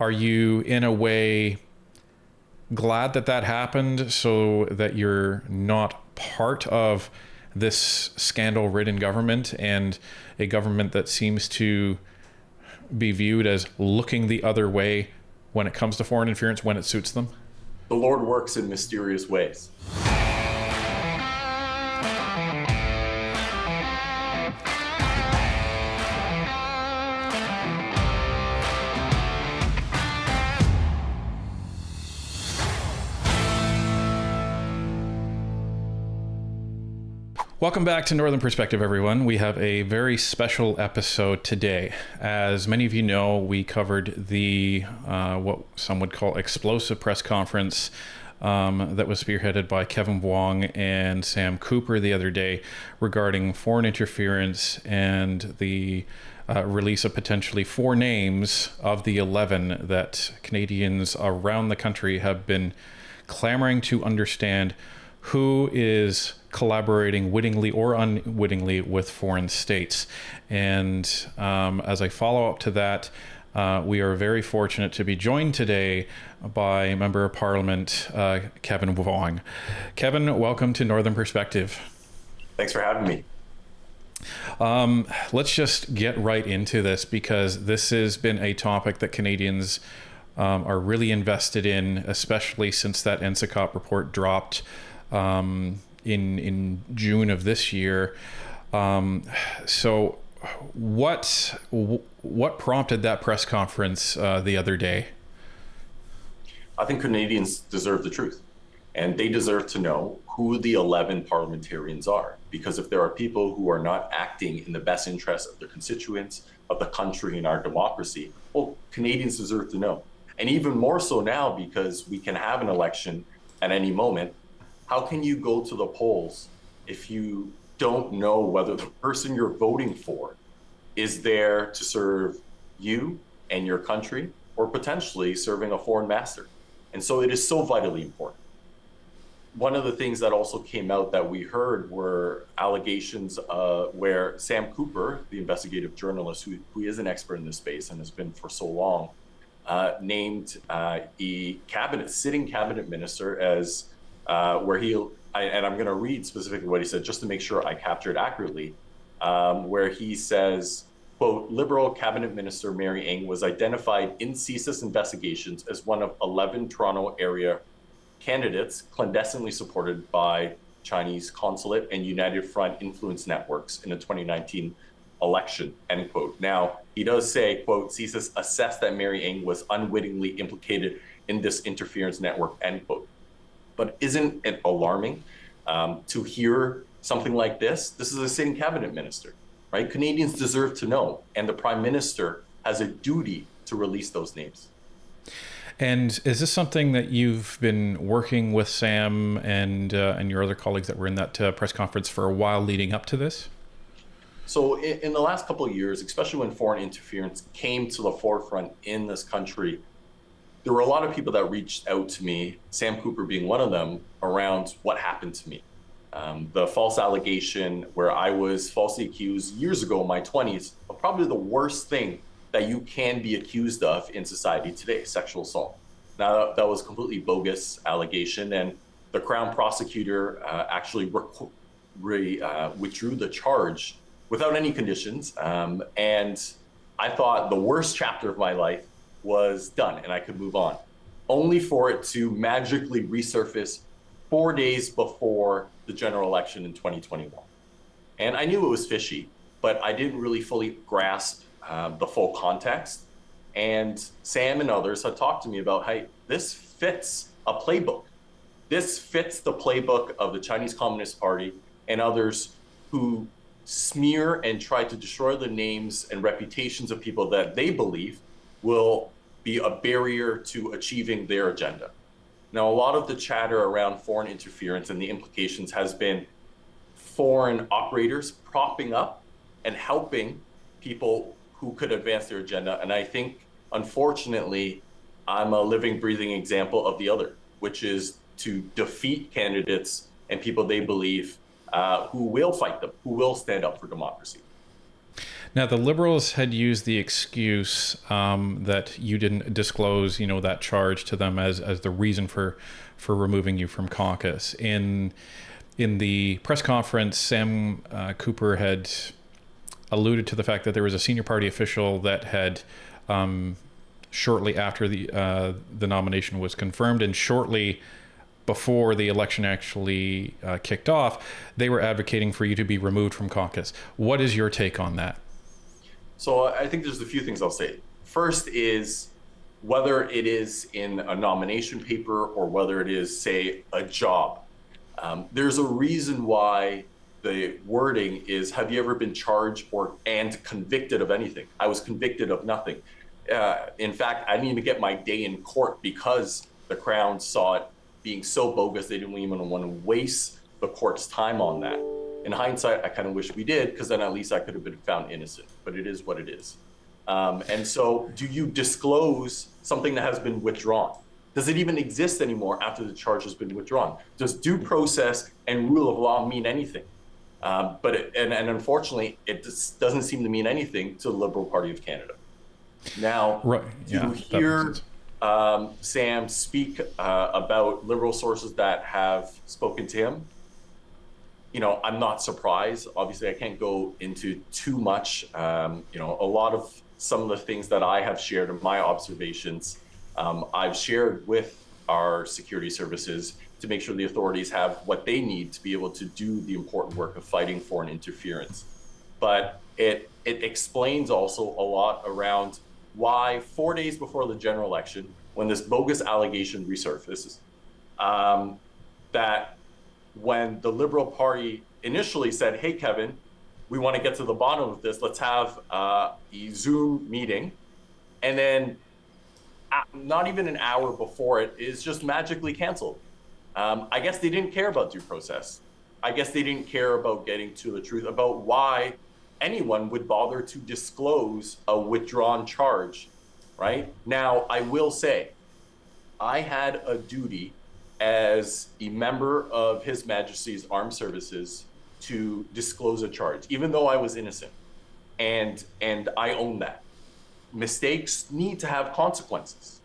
Are you, in a way, glad that that happened so that you're not part of this scandal-ridden government and a government that seems to be viewed as looking the other way when it comes to foreign interference when it suits them? The Lord works in mysterious ways. Welcome back to Northern Perspective, everyone. We have a very special episode today. As many of you know, we covered the what some would call explosive press conference that was spearheaded by Kevin Wong and Sam Cooper the other day regarding foreign interference and the release of potentially 4 names of the 11 that Canadians around the country have been clamoring to understand who is collaborating wittingly or unwittingly with foreign states. And as I follow up to that, we are very fortunate to be joined today by Member of Parliament Kevin Wong. Kevin, welcome to Northern Perspective. Thanks for having me. Let's just get right into this, because this has been a topic that Canadians are really invested in, especially since that NSICOP report dropped in June of this year. So what prompted that press conference the other day? I think Canadians deserve the truth, and they deserve to know who the 11 parliamentarians are, because if there are people who are not acting in the best interest of their constituents, of the country and our democracy, well, Canadians deserve to know. And even more so now, because we can have an election at any moment. How can you go to the polls if you don't know whether the person you're voting for is there to serve you and your country, or potentially serving a foreign master? And so it is so vitally important. One of the things that also came out that we heard were allegations where Sam Cooper, the investigative journalist who is an expert in this space and has been for so long, named a sitting cabinet minister as where and I'm going to read specifically what he said just to make sure I capture it accurately, where he says, quote, Liberal Cabinet Minister Mary Ng was identified in CSIS investigations as one of 11 Toronto area candidates clandestinely supported by Chinese consulate and United Front influence networks in the 2019 election, end quote. Now, he does say, quote, CSIS assessed that Mary Ng was unwittingly implicated in this interference network, end quote. But isn't it alarming to hear something like this? This is a sitting cabinet minister, right? Canadians deserve to know, and the Prime Minister has a duty to release those names. And is this something that you've been working with Sam and your other colleagues that were in that press conference for a while leading up to this? So in the last couple of years, especially when foreign interference came to the forefront in this country, there were a lot of people that reached out to me, Sam Cooper being one of them, around what happened to me. The false allegation where I was falsely accused years ago in my 20s of probably the worst thing that you can be accused of in society today, sexual assault. Now, that was a completely bogus allegation, and the Crown prosecutor actually withdrew the charge without any conditions. And I thought the worst chapter of my life was done and I could move on, only for it to magically resurface 4 days before the general election in 2021. And I knew it was fishy, but I didn't really fully grasp the full context. And Sam and others had talked to me about, hey, this fits a playbook. This fits the playbook of the Chinese Communist Party and others who smear and try to destroy the names and reputations of people that they believe will be a barrier to achieving their agenda. Now, a lot of the chatter around foreign interference and the implications has been foreign operators propping up and helping people who could advance their agenda. And I think, unfortunately, I'm a living, breathing example of the other, which is to defeat candidates and people they believe who will fight them, who will stand up for democracy. Now, the Liberals had used the excuse that you didn't disclose, that charge to them as the reason for removing you from caucus. In the press conference, Sam Cooper had alluded to the fact that there was a senior party official that had shortly after the nomination was confirmed and shortly before the election actually kicked off, they were advocating for you to be removed from caucus. What is your take on that? So I think there's a few things I'll say. First is whether it is in a nomination paper or whether it is, say, a job. There's a reason why the wording is, have you ever been charged and convicted of anything? I was convicted of nothing. In fact, I didn't even get my day in court because the Crown saw it being so bogus they didn't even want to waste the court's time on that. In hindsight, I kind of wish we did, because then at least I could have been found innocent, but it is what it is. And so do you disclose something that has been withdrawn? Does it even exist anymore after the charge has been withdrawn? Does due process and rule of law mean anything? And unfortunately, it just doesn't seem to mean anything to the Liberal Party of Canada. Now, right. to hear Sam speak about Liberal sources that have spoken to him, I'm not surprised. Obviously, I can't go into too much. A lot of some of the things that I have shared in my observations, I've shared with our security services to make sure the authorities have what they need to be able to do the important work of fighting foreign interference. But it explains also a lot around why 4 days before the general election, when this bogus allegation resurfaces, that when the Liberal Party initially said, hey, Kevin, we want to get to the bottom of this, let's have a Zoom meeting. And then not even an hour before it is just magically canceled. I guess they didn't care about due process. I guess they didn't care about getting to the truth about why anyone would bother to disclose a withdrawn charge, right? Now, I will say, I had a duty as a member of His Majesty's Armed Services to disclose a charge, even though I was innocent. And I own that. Mistakes need to have consequences.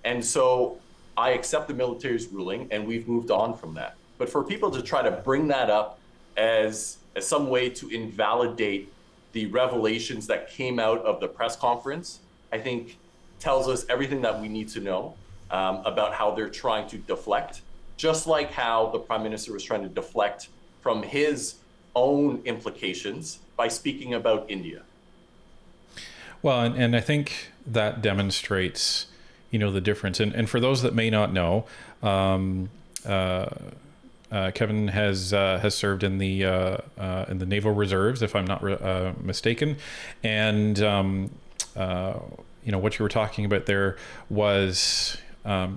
And so I accept the military's ruling, and we've moved on from that. But for people to try to bring that up as some way to invalidate the revelations that came out of the press conference, I think tells us everything that we need to know about how they're trying to deflect, just like how the Prime Minister was trying to deflect from his own implications by speaking about India. Well, and I think that demonstrates, the difference. And for those that may not know, Kevin has served in the Naval Reserves, if I'm not mistaken, and what you were talking about there was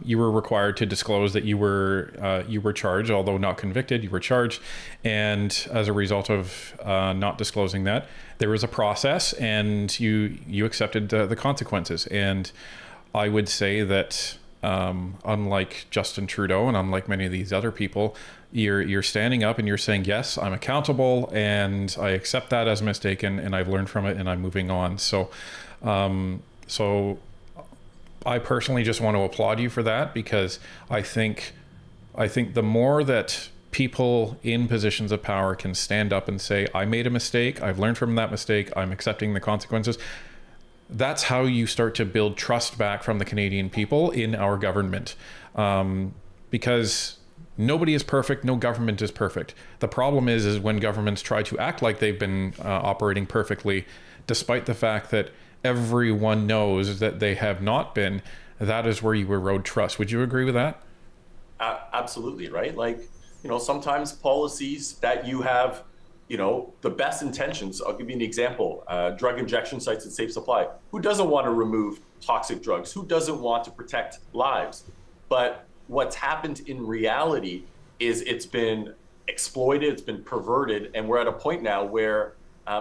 you were required to disclose that you were charged, although not convicted. You were charged, and as a result of not disclosing that, there was a process, and you accepted the consequences. And I would say that unlike Justin Trudeau and unlike many of these other people, you're standing up and you're saying, yes, I'm accountable and I accept that as a mistake, and I've learned from it and I'm moving on. So I personally just want to applaud you for that, because I think the more that people in positions of power can stand up and say, I made a mistake, I've learned from that mistake, I'm accepting the consequences, that's how you start to build trust back from the Canadian people in our government. Because nobody is perfect, no government is perfect. The problem is when governments try to act like they've been operating perfectly, despite the fact that everyone knows that they have not been. That is where you erode trust. Would you agree with that? Absolutely, right? Sometimes policies that you have, the best intentions. I'll give you an example. Drug injection sites and safe supply. Who doesn't want to remove toxic drugs? Who doesn't want to protect lives? But what's happened in reality is it's been exploited, it's been perverted, and we're at a point now where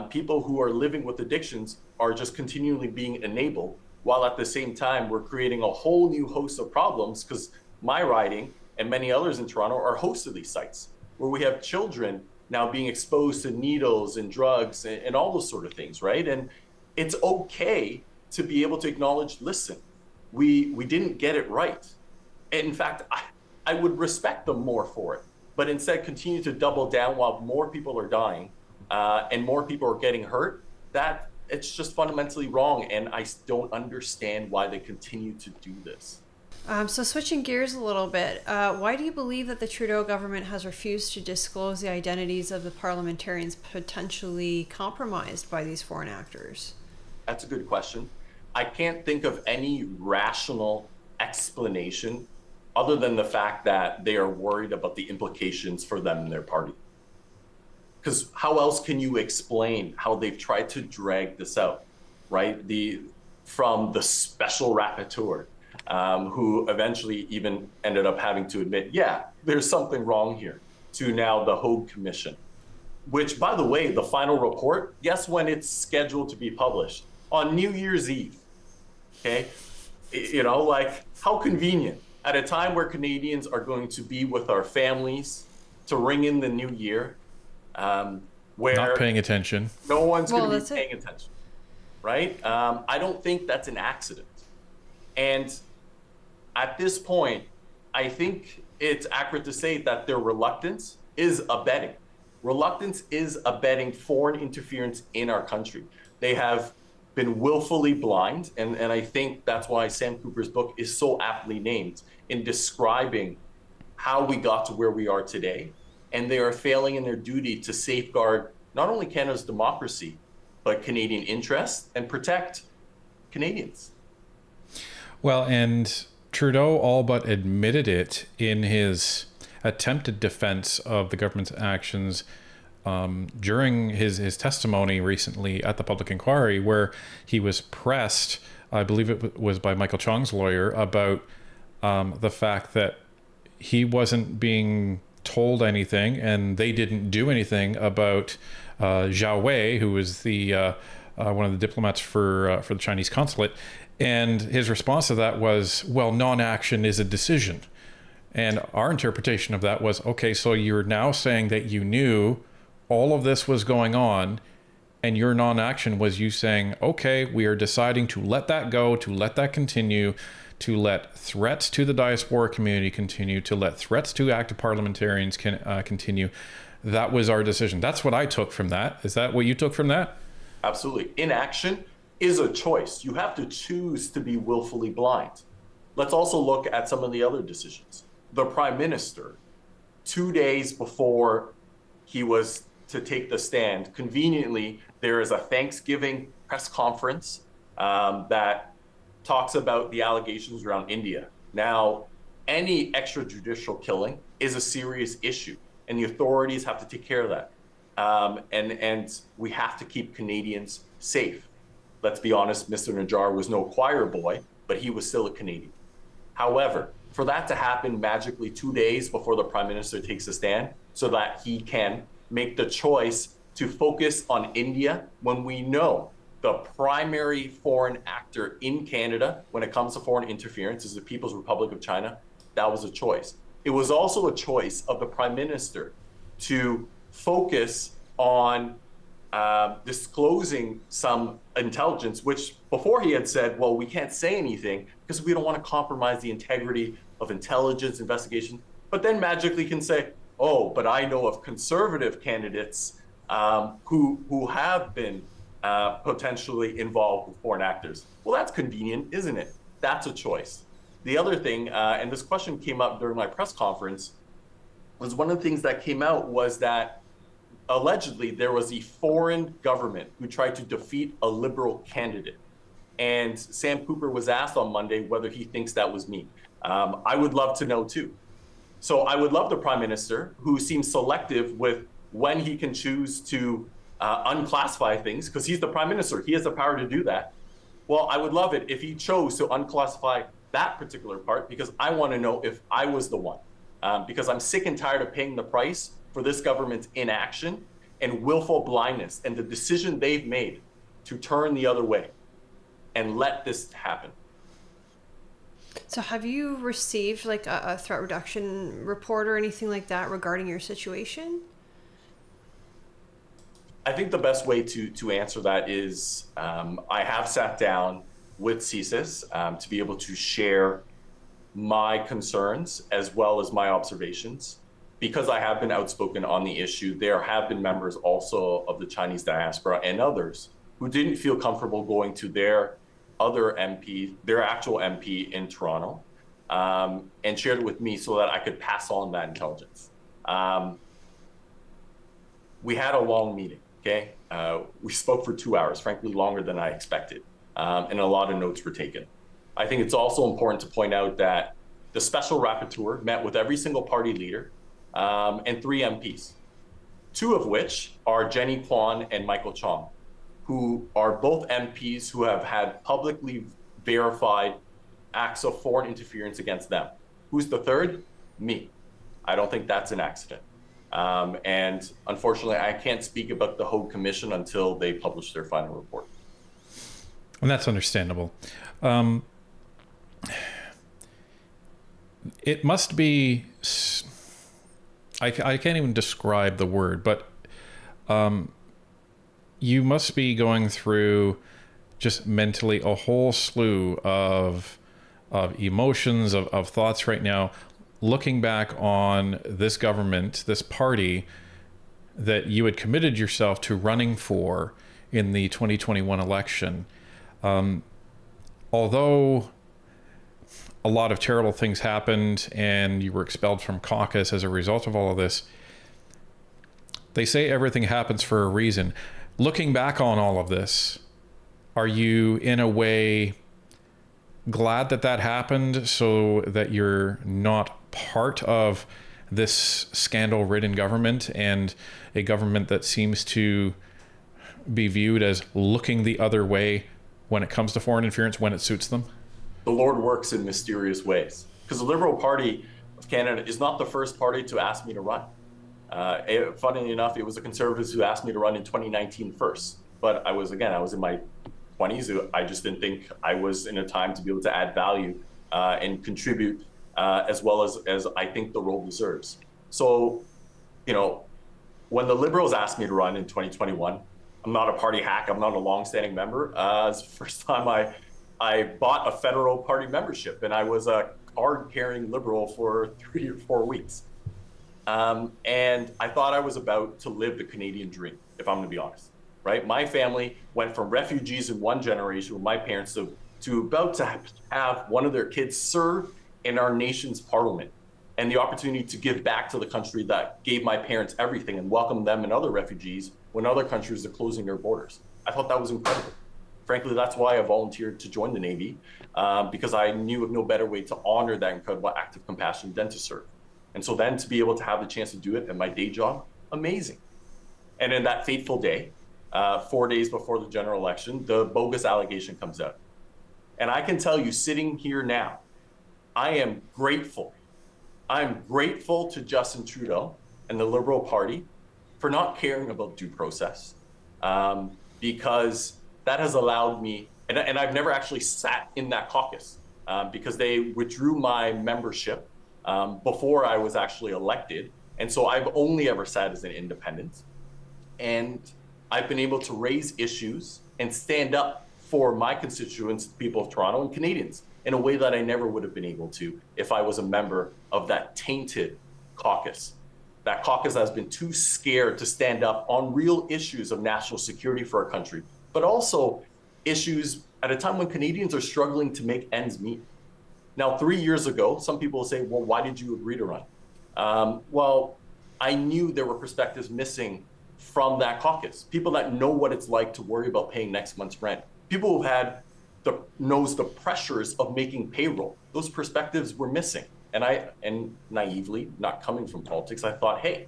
people who are living with addictions are just continually being enabled, while at the same time we're creating a whole new host of problems, because my riding and many others in Toronto are host of these sites where we have children now being exposed to needles and drugs and all those sort of things, right? And it's okay to be able to acknowledge, listen, we didn't get it right. And in fact, I would respect them more for it, but instead continue to double down while more people are dying and more people are getting hurt. That it's just fundamentally wrong. And I don't understand why they continue to do this. So switching gears a little bit, why do you believe that the Trudeau government has refused to disclose the identities of the parliamentarians potentially compromised by these foreign actors? That's a good question. I can't think of any rational explanation other than the fact that they are worried about the implications for them and their party. Because how else can you explain how they've tried to drag this out, right? From the special rapporteur, who eventually even ended up having to admit, yeah, there's something wrong here, to now the Hogue Commission, which, by the way, the final report, guess when it's scheduled to be published? On New Year's Eve, okay? You know, like, how convenient. At a time where Canadians are going to be with our families to ring in the new year, where not paying attention. No one's going to be paying attention, right? I don't think that's an accident. And at this point, I think it's accurate to say that their reluctance is abetting. Reluctance is abetting foreign interference in our country. They have been willfully blind, and I think that's why Sam Cooper's book is so aptly named in describing how we got to where we are today. And they are failing in their duty to safeguard not only Canada's democracy, but Canadian interests and protect Canadians. Well, and Trudeau all but admitted it in his attempted defense of the government's actions during his testimony recently at the public inquiry, where he was pressed, I believe it was by Michael Chong's lawyer, about the fact that he wasn't being told anything and they didn't do anything about Zhao Wei, who was the one of the diplomats for the Chinese consulate. And his response to that was, well, non-action is a decision. And our interpretation of that was, okay, so you're now saying that you knew all of this was going on, and your non-action was you saying, okay, we are deciding to let that go, to let that continue, to let threats to the diaspora community continue, to let threats to active parliamentarians continue. That was our decision. That's what I took from that. Is that what you took from that? Absolutely. Inaction is a choice. You have to choose to be willfully blind. Let's also look at some of the other decisions. The Prime Minister, 2 days before he was to take the stand, conveniently, there is a Thanksgiving press conference that talks about the allegations around India. Now, any extrajudicial killing is a serious issue, and the authorities have to take care of that. And we have to keep Canadians safe. Let's be honest, Mr. Najjar was no choir boy, but he was still a Canadian. However, for that to happen magically 2 days before the Prime Minister takes a stand so that he can make the choice to focus on India when we know the primary foreign actor in Canada when it comes to foreign interference is the People's Republic of China, that was a choice. It was also a choice of the Prime Minister to focus on disclosing some intelligence, which before he had said, well, we can't say anything because we don't want to compromise the integrity of intelligence investigation, but then magically can say, oh, but I know of conservative candidates who have been potentially involved with foreign actors. Well, that's convenient, isn't it? That's a choice. The other thing, and this question came up during my press conference, was one of the things that came out was that allegedly there was a foreign government who tried to defeat a liberal candidate. And Sam Cooper was asked on Monday whether he thinks that was me. I would love to know too. So I would love the Prime Minister, who seems selective with when he can choose to unclassify things, because he's the Prime Minister. He has the power to do that. Well, I would love it if he chose to unclassify that particular part, because I want to know if I was the one. Because I'm sick and tired of paying the price for this government's inaction and willful blindness and the decision they've made to turn the other way and let this happen. So have you received like a threat reduction report or anything like that regarding your situation? I think the best way to answer that is I have sat down with CSIS to be able to share my concerns as well as my observations. Because I have been outspoken on the issue, there have been members also of the Chinese diaspora and others who didn't feel comfortable going to their other MP, their actual MP in Toronto, and shared it with me so that I could pass on that intelligence. We had a long meeting, okay? We spoke for 2 hours, frankly, longer than I expected, and a lot of notes were taken. I think it's also important to point out that the special rapporteur met with every single party leader and 3 MPs, 2 of which are Jenny Kwan and Michael Chong, who are both MPs who have had publicly verified acts of foreign interference against them. Who's the third? Me. I don't think that's an accident. And unfortunately, I can't speak about the Hague Commission until they publish their final report. And that's understandable. It must be, I can't even describe the word, but you must be going through just mentally a whole slew of emotions, of thoughts right now, looking back on this government, this party that you had committed yourself to running for in the 2021 election. Although a lot of terrible things happened and you were expelled from caucus as a result of all of this, they say everything happens for a reason. Looking back on all of this, are you in a way glad that that happened so that you're not part of this scandal-ridden government and a government that seems to be viewed as looking the other way when it comes to foreign interference when it suits them? The Lord works in mysterious ways, because the Liberal Party of Canada is not the first party to ask me to run. Funnily enough, it was the Conservatives who asked me to run in 2019 first. But I was in my 20s. I just didn't think I was in a time to be able to add value and contribute as well as I think the role deserves. So, when the Liberals asked me to run in 2021, I'm not a party hack. I'm not a long-standing member. It's the first time I bought a federal party membership, and I was a card-carrying Liberal for 3 or 4 weeks. And I thought I was about to live the Canadian dream, if I'm going to be honest, right? My family went from refugees in one generation with my parents to about to have one of their kids serve in our nation's parliament, and the opportunity to give back to the country that gave my parents everything and welcome them and other refugees when other countries are closing their borders. I thought that was incredible. Frankly, that's why I volunteered to join the Navy, because I knew of no better way to honor that incredible act of compassion than to serve. And so then to be able to have the chance to do it in my day job, amazing. And in that fateful day, 4 days before the general election, the bogus allegation comes out. And I can tell you, sitting here now, I am grateful. I'm grateful to Justin Trudeau and the Liberal Party for not caring about due process, because that has allowed me, and I've never actually sat in that caucus because they withdrew my membership before I was actually elected. And so I've only ever sat as an independent. And I've been able to raise issues and stand up for my constituents, people of Toronto and Canadians, in a way that I never would have been able to if I was a member of that tainted caucus. That caucus has been too scared to stand up on real issues of national security for our country, but also issues at a time when Canadians are struggling to make ends meet. Now, 3 years ago, some people will say, well, why did you agree to run? Well, I knew there were perspectives missing from that caucus. People that know what it's like to worry about paying next month's rent. People who knows the pressures of making payroll. Those perspectives were missing. And naively, not coming from politics, I thought, hey,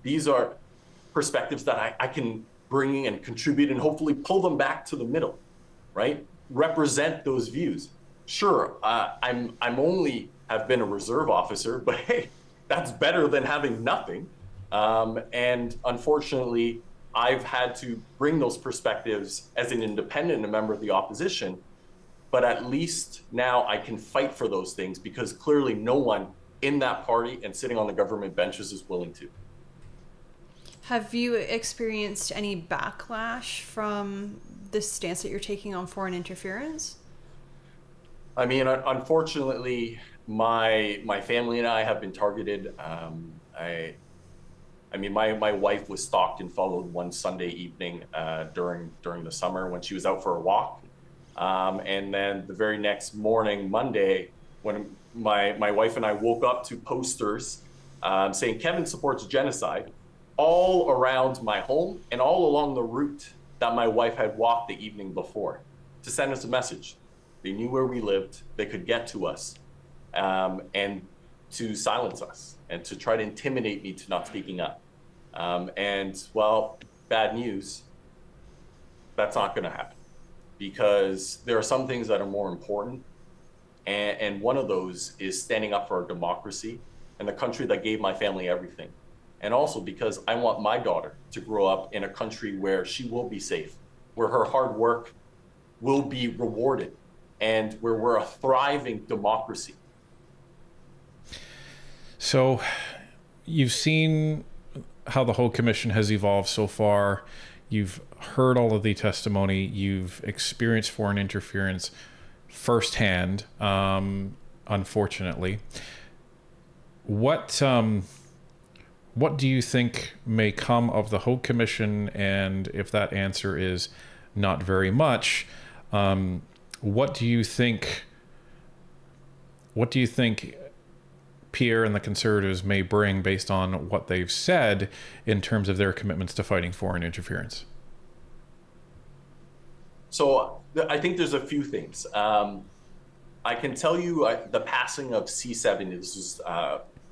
these are perspectives that I can bring in and contribute and hopefully pull them back to the middle, right? Represent those views. Sure, I'm only have been a reserve officer, but hey, that's better than having nothing. And unfortunately, I've had to bring those perspectives as an independent, a member of the opposition, but at least now I can fight for those things because clearly no one in that party and sitting on the government benches is willing to. Have you experienced any backlash from this stance that you're taking on foreign interference? I mean, unfortunately, my family and I have been targeted. I mean, my wife was stalked and followed one Sunday evening during the summer when she was out for a walk. And then the very next morning, Monday, when my wife and I woke up to posters saying Kevin supports genocide all around my home and all along the route that my wife had walked the evening before to send us a message. They knew where we lived. They could get to us and to silence us and to try to intimidate me to not speaking up. And well, bad news, that's not going to happen because there are some things that are more important. And one of those is standing up for our democracy and the country that gave my family everything. And also because I want my daughter to grow up in a country where she will be safe, where her hard work will be rewarded, and where we're a thriving democracy. So you've seen how the whole commission has evolved so far. You've heard all of the testimony. You've experienced foreign interference firsthand, unfortunately. What do you think may come of the Hague Commission? And if that answer is not very much, what do you think Pierre and the Conservatives may bring based on what they've said in terms of their commitments to fighting foreign interference? So I think there's a few things. I can tell you the passing of C7, this is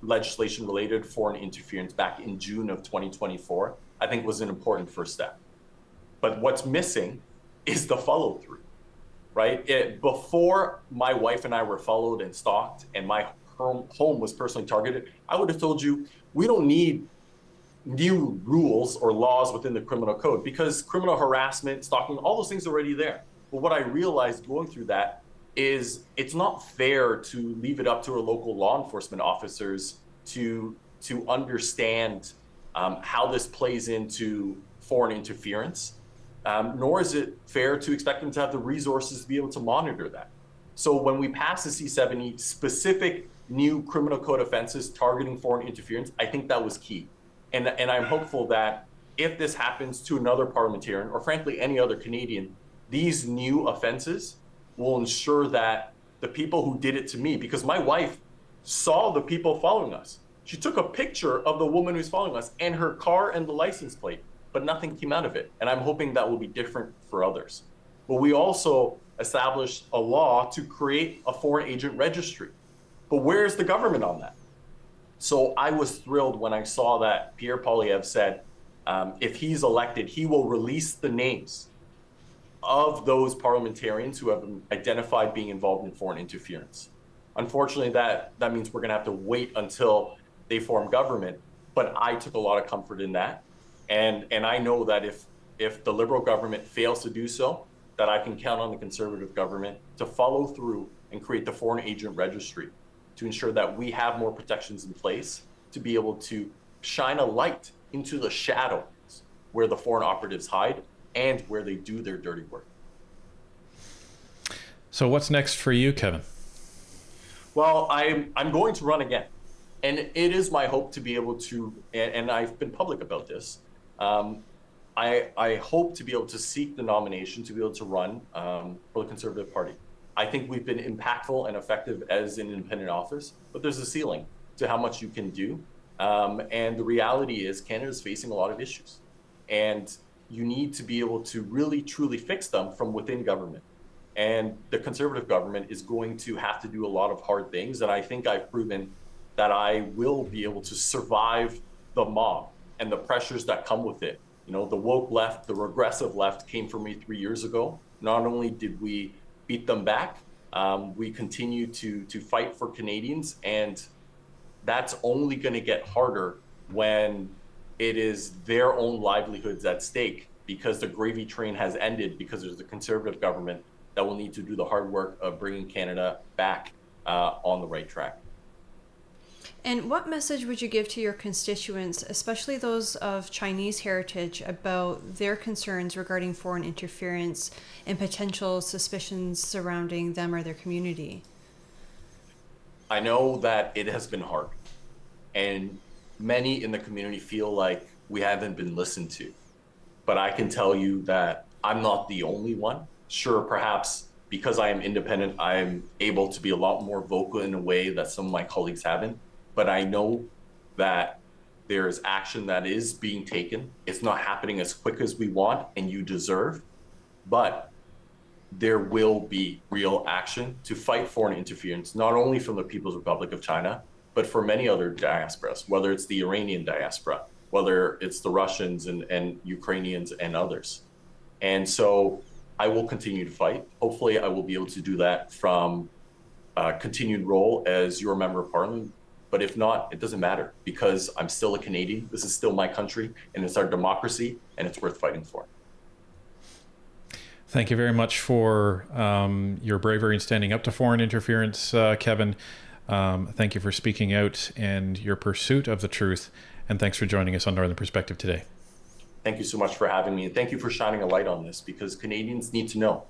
legislation related to foreign interference back in June of 2024, I think was an important first step. But what's missing is the follow through, right? Before my wife and I were followed and stalked and my home was personally targeted, I would have told you, we don't need new rules or laws within the criminal code because criminal harassment, stalking, all those things are already there. But what I realized going through that is it's not fair to leave it up to our local law enforcement officers to understand how this plays into foreign interference, nor is it fair to expect them to have the resources to be able to monitor that. So when we pass the C70 specific new criminal code offenses targeting foreign interference, I think that was key. And I'm hopeful that if this happens to another parliamentarian or frankly any other Canadian, these new offenses will ensure that the people who did it to me, because my wife saw the people following us. She took a picture of the woman who's following us and her car and the license plate, but nothing came out of it. And I'm hoping that will be different for others. But we also established a law to create a foreign agent registry. But where's the government on that? So I was thrilled when I saw that Pierre Poilievre said, if he's elected, he will release the names of those parliamentarians who have been identified being involved in foreign interference. Unfortunately, that means we're going to have to wait until they form government. But I took a lot of comfort in that. And I know that if the Liberal government fails to do so, that I can count on the Conservative government to follow through and create the foreign agent registry to ensure that we have more protections in place to be able to shine a light into the shadows where the foreign operatives hide and where they do their dirty work. So what's next for you, Kevin? Well, I'm going to run again. And it is my hope to be able to, and I've been public about this, I hope to be able to seek the nomination to be able to run for the Conservative Party. I think we've been impactful and effective as an independent office, but there's a ceiling to how much you can do. And the reality is Canada is facing a lot of issues. And you need to be able to really, truly fix them from within government. And the Conservative government is going to have to do a lot of hard things. And I think I've proven that I will be able to survive the mob and the pressures that come with it. You know, the woke left, the regressive left came for me 3 years ago. Not only did we beat them back, we continue to fight for Canadians. And that's only going to get harder when it is their own livelihoods at stake, because the gravy train has ended, because there's a Conservative government that will need to do the hard work of bringing Canada back on the right track. And what message would you give to your constituents, especially those of Chinese heritage, about their concerns regarding foreign interference and potential suspicions surrounding them or their community? I know that it has been hard, and many in the community feel like we haven't been listened to. But I can tell you that I'm not the only one. Sure, perhaps because I am independent, I'm able to be a lot more vocal in a way that some of my colleagues haven't. But I know that there's action that is being taken. It's not happening as quick as we want and you deserve, but there will be real action to fight foreign interference, not only from the People's Republic of China, but for many other diasporas, whether it's the Iranian diaspora, whether it's the Russians and Ukrainians and others. And so I will continue to fight. Hopefully I will be able to do that from a continued role as your member of parliament. But if not, it doesn't matter, because I'm still a Canadian. This is still my country, and it's our democracy, and it's worth fighting for. Thank you very much for your bravery in standing up to foreign interference, Kevin. Thank you for speaking out and your pursuit of the truth. And thanks for joining us on Northern Perspective today. Thank you so much for having me. And thank you for shining a light on this, because Canadians need to know.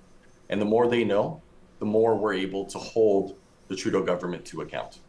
And the more they know, the more we're able to hold the Trudeau government to account.